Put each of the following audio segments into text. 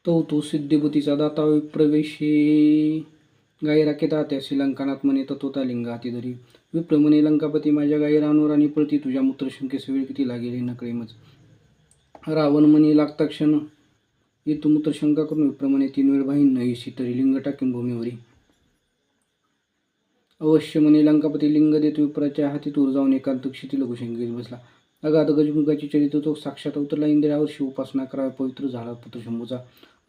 तो सिद्धिबुतीचा दाता विप्रवेशे गाई राखेता त्यासी लंकानात म्हणे तत्वता लिंग हाती धरी. विप्र म्हणे लंकापती माझ्या गाई रानोर आणि पळती तुझ्या मूत्रशंकेस वेळ किती लागेल हे नकळे मज. रावण म्हणे लागता क्षण येतो मूत्रशंका करून. विप्र म्हणे 3 वेळ बाहीन नयेशी तरी लिंग टाकीन भूमीवरी. अवश्य म्हणे लंकापती लिंग देत विप्राच्या हाती. दूर जाऊन एकांत क्षिती लघुशंकेस बसला. अगाध गजमुखाची चरित्र तो साक्षात अवतरला इंद्रियावर. शिव उपासना करावी पवित्र झाला पुत्र शंभूचा.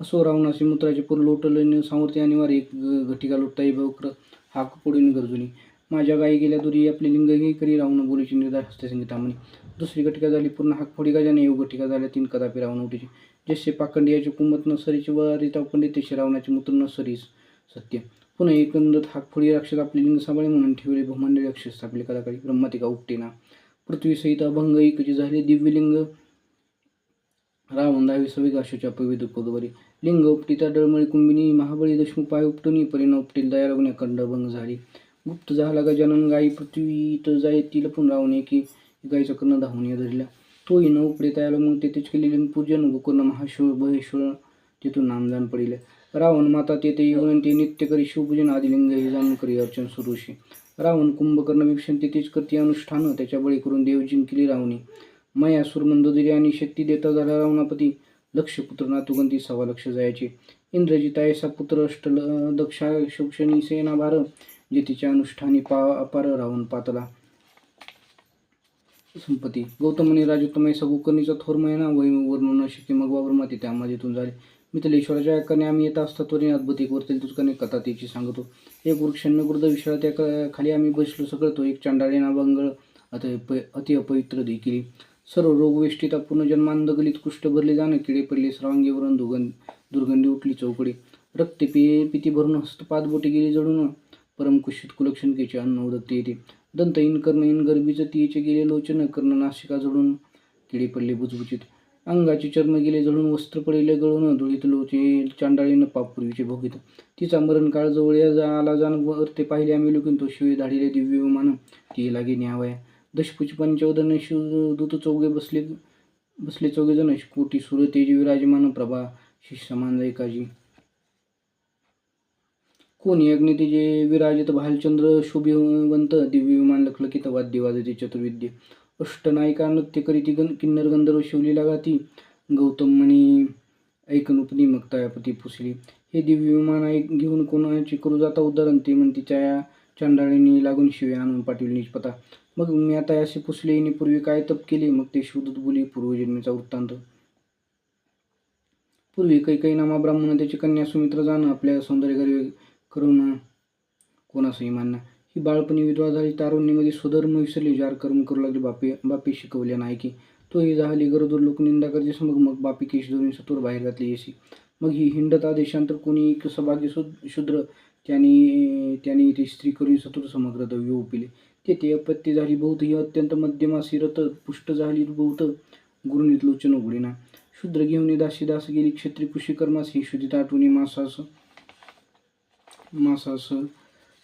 असो रावणाशी मूत्राचे पूर लोटले सामर्थ्य अनिवार्य. एक घटिका लुटताई बवक्र हाक पुढील गरजुनी. माझ्या गायी गेल्या दुरी आपले लिंग हे करी. रावण बोलीची निर्धार हस्ते संगीता म्हणे. दुसरी घटिका झाली पूर्ण हाक फोडी गजाने. योग घटिका झाल्या 3 कदापि रावण उठीचे. जसे पाखंडी याचे कुंमत न सरीचे वारिता पंडित तसे रावणाचे मूत्र न सरीस सत्य. पुन्हा एकंदत हाकफोडी राक्षस आपले लिंग सांभाळे म्हणून ठेवले बहुमंडळी अक्षस स्थापले कदाकाळी. ब्रह्मतिका उपटेना पृथ्वी सहित अभंग एकची झाले दिव्यलिंग. रावण 10वी गाशोच्या पविद कोदवरी. लिंग उपटिता डळमळी कुंभिनी. महाबळी दशमुख पाय उपटुनी. परिणा उपटील दया लागून अखंड भंग झाली. गुप्त झाला गजानन गायी पृथ्वीत जाय ती लपून. रावणे की गायीचा कर्ण धावून धरला. तोही न उपडे तयाला मग तेथेच केले लिंगपूजन. गोकर्ण महाशिव महेश्वर तेथून नामदान पडिले. रावण माता तेथे येऊन ते नित्य करी शिवपूजन. आदिलिंग हे जाणून करी अर्चन सुरूशी. रावण कुंभकर्ण विभीषण तेथेच करती अनुष्ठान. त्याच्या बळी करून देव जिंकिली रावणी. मयासूर मंदोदरी आणि शक्ती देता झाला रावणापती. लक्ष पुत्र नातुगंती 6 लक्ष जायचे. इंद्रजित ऐसा पुत्र अष्ट दक्षा शोक्षणी सेना भार. जे तिच्या अनुष्ठानी अपार रावण पातला संपत्ती. गौतम म्हणे राजोत्तम ऐसा गोकर्णीचा थोर महिना. वै वर्णन न शक्य मग वावरमा तिथे आम्हातून झाले. मिथिलेश्वराच्या ऐकाने आम्ही येत असता त्वरित अद्भुत एक वरतील तुझकाने कथा त्याची सांगतो. एक वृक्षण्य वृद्ध विशाळ त्या खाली आम्ही बसलो सगळतो. एक चांडाळी नाभंगळ अति अपवित्र देखील. सर्व रोग वेष्टिता पुनर्जन्मांध गलित कुष्ठ भरले जाणं. किडे पडले सर्वांगीवरून दुर्गंधी उठली चौकडी. रक्ते पिती भरून हस्तपाद बोटे गेली जळून. परमकुशित कुलक्षणकेचे अन्न उदकते येते. दंत इन कर्ण इन गर्भीच तिचे गेले लोचन. कर्ण नाशिका झडून किडे पडले बुचबुचित. अंगाचे चर्म गेले जळून वस्त्र पडिले गळून. धुळीत लोचे चांडाळीनं पाप पूर्वीचे भोगीत. तिचा मरण काळ जवळ आला जाण वर ते पाहिले आम्ही लुकीन. तो शिवे धाडिले दिव्य विमान ती लागे न्यावया. दशपुच पंचवदन शिवदूत चौघे बसले 4 जण. कोटी सुर तेजी विराजमान. प्रभा शिष्य समान एकाजी. कोणी अग्नी तेजे विराजित. भालचंद्र शोभिवंत दिव्य विमान लखलखित. वाद्य वाजते चतुर्विद्य. अष्टनायिका नृत्य करीती. किन्नर गंधर्व शिवली गाती. गौतम म्हणी ऐकन उपनी मग तयापती पुसली. हे दिव्य विमान घेऊन कोणाची करू जाता उदाहरण. ते म्हणतीच्या चांडाळीनी लागून शिवे आणून पाठविली निजपता. मग मी आता असे पुसले हिने पूर्वी काय तप केले. मग ते शिवदूत बोली पूर्वजन्मीचा वृत्तांत. पूर्वी काही नामा ब्राह्मण त्याची कन्या सुमित्रा जाणं. आपल्या सौंदर्य करून कोणासही मानना. ही बाळपणी विधवा झाली. तारुण्यामध्ये स्वधर्म विसरली. जार कर्म करू लागली. बापी शिकवल्या नाही की. तोही झाली गरजूर लोक निंदा करतेस. मग बापी केश धरून सत्वर बाहेर घातली येशी. मग ही हिंडता देशांतर कोणी एक सभागी शूद्र. त्याने ती स्त्री करून सत्वर समग्र द्रव्य ओपिले. तेथे अपत्य झाली बहुत. ही अत्यंत मध्यमासी रत. पुष्ट झाली बहुत. गुरुनीत लोचन उघडीना. शूद्र घेऊन दासी दास गेली क्षत्रिय कृषी कर्मास. ही शुद्धीत आठवणी मासास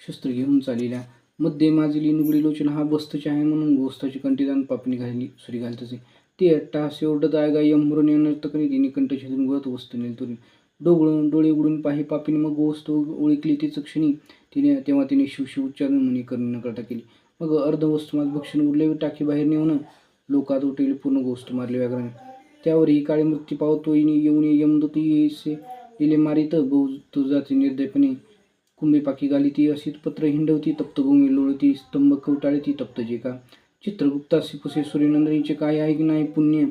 शस्त्र घेऊन चालिल्या. मध्ये माजली नुगडी लोचन. हा बस्तचे आहे म्हणून गोस्ताची कंठीदान पापणी घाली सुरी घालतसे. ते अट्टाहास्य ओरडत गायी अंभरुणी अनर्थकनी. तिने कंठ छेदून गळत वस्तू नेलतुरी. डोळे उघडून पाही पापीने मग गोस्त ओळखली तीच क्षणी. तेव्हा तिने शिव उच्चारण म्हणी करणे नकळता केली. मग अर्धवस्तुमात भक्षण उरले टाकी बाहेर नेऊन. लोकात उठेल पूर्ण गोष्ट मारली व्याघ्राने. त्यावर ही काळी मृत्यू पावतो येऊन यमदूती दिले मारित. बहुत जाती निर्दयपणे कुंभी पाकी घाली ती. अशीत पत्र हिंडवती. तप्तभूमी लोळती. स्तंभ कवटाळती तप्त जे का. चित्रगुप्तासी पुसे सूर्यनंदिनीचे काय आहे की नाही पुण्य.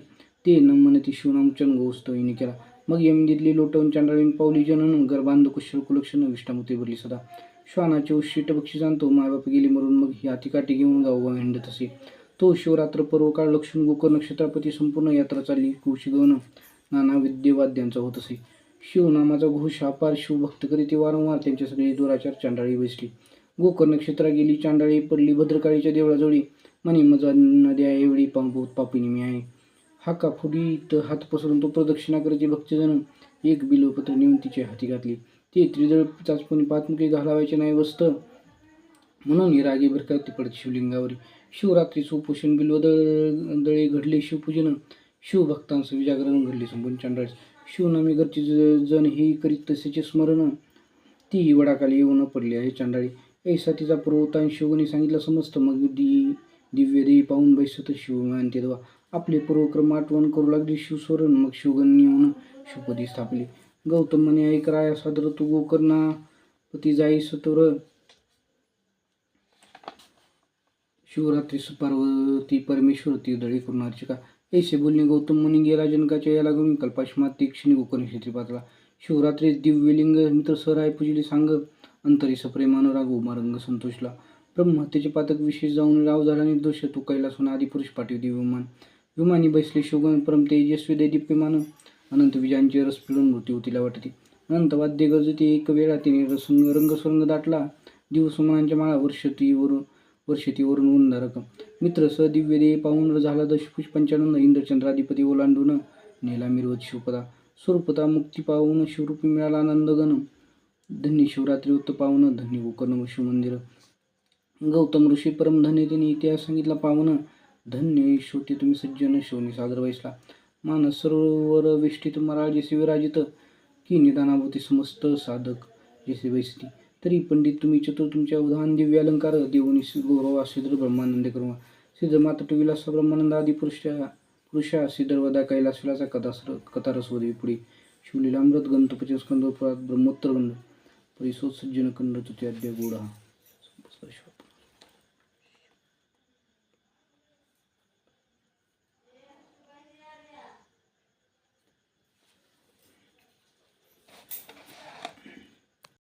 ते न म्हणती शिवनामचन गोस्त हिने केला. मग यमदितली लोटवून चांडाळीन पावली जनन. गर्भांध कुशल कुलक्षण विष्टामुती भरली सदा. श्वानाचे उशिष्ट बक्षीस आणतो. मायबाप गेली मरून. मग ही हातीकाठी घेऊन गावोगाव हिंडत असे. तो शिवरात्र पर्वकाळ लक्ष्मण गोकर नक्षत्रापती. संपूर्ण यात्रा चालली कौशिकवन. नाना विद्यवाद्यांचा होत असे. शिवनामाचा घोष अपार. शिवभक्त करीती वारंवार. त्यांच्या सगळी दुराचार चांडाळी बसली. गोकर नक्षत्रा गेली चांडाळी. पडली भद्रकाळीच्या देवळाजवळी. म्हणे मजा नद्या एवढी बहुत पापिनी मी आहे. हाका फुडीत हात पसरून तो प्रदक्षिणा करते भक्तजन. एक बिल्वपत्र नेऊन तिचे हाती घातली. ते त्रिदळ चाचपणी पाचमुखी घालावायचे नाही वस्त. म्हणून ही रागी भरकती पडते शिवलिंगावरी. शिवरात्रीचं उपोषण बिल्वदळे घडले शिवपूजन. शिवभक्तांचं विजागरण घडले संपूर्ण चांडाळीस. शिवनामी घरची जण ही करीत तसेचे स्मरण, ती वडाखाली येऊन पडली आहे चांडाळी. ऐसा तिचा पूर्ववृत्तांत शिवगणी सांगितलं समजतं. मग दिव्य देही पाहून बैसत शिवमान तेव्हा आपले पूर्वक्रम आठवण करू लागली शिवस्वरण. मग शिवगणी येऊन शिवपदी स्थापली. गौतम म्हणे ऐक राया सादर तू गोकर्णापती जाईस तर शिवरात्री पार्वती परमेश्वर ती दळी करून अर्चिका. ऐसे बोलणे गौतम मुनी गेला जनकाच्या याला घेऊन कल्पाशमात ती क्षणी गोकर्ण क्षेत्री पातला. शिवरात्री दिव्यलिंग मित्र सराय पूजली सांग, अंतरी सप्रेमान राघू मारंग संतोषला. ब्रह्महत्येचे पातक विशेष जाऊन राव झाला निर्दोष, तू कैलासून आदिपुरुष पाठविते विमान. विमानी बैसले शिवगण परम तेजस्वी दैदिप्यमान, अनंत विजांचे रस पिळून मृत्यू तिला वाटते. अनंत वाद्य गरजते एक वेळा तिने रंगस्वरंग दाटला, दिवसुमनांच्या माळा वर्षतीवरून उंधारक. मित्र स दिव्य देह पाहून झाला दशपुष्पांचानंद, इंद्रचंद्राधिपती ओलांडून नेला मिरवत शिवपदा. स्वरूपता मुक्ती पाहून शिवरूपी मिळाला आनंदगण, धन्य शिवरात्री उत्त पावन धन्य गोकर्ण शिवमंदिर. गौतम ऋषी परमधन्य त्यांनी इतिहास सांगितला पावन, धन्य श्रोते तुम्ही सज्जन शिवनी सादर बैसला. मानस सरोवर वेष्टीत मराळ जैसे विराजित, की निदानाभूती समस्त साधक जैसे बैसती. तरी पंडित तुम्ही चतुर तुमच्या उदाहरण दिव्य अलंकार, देऊनी गौरव सिद्ध ब्रह्मानंद करून. सिद्ध मातट विलास ब्रह्मानंद आदी पुरुषा सिद्ध वदा कैलास विलासा कथारस वदवी पुढे. शिवलीला अमृत गंध पचस्कंद पुरात ब्रह्मोत्तर गंध परिसोत सज्जन खंड तृतीयाध्याय गोडा.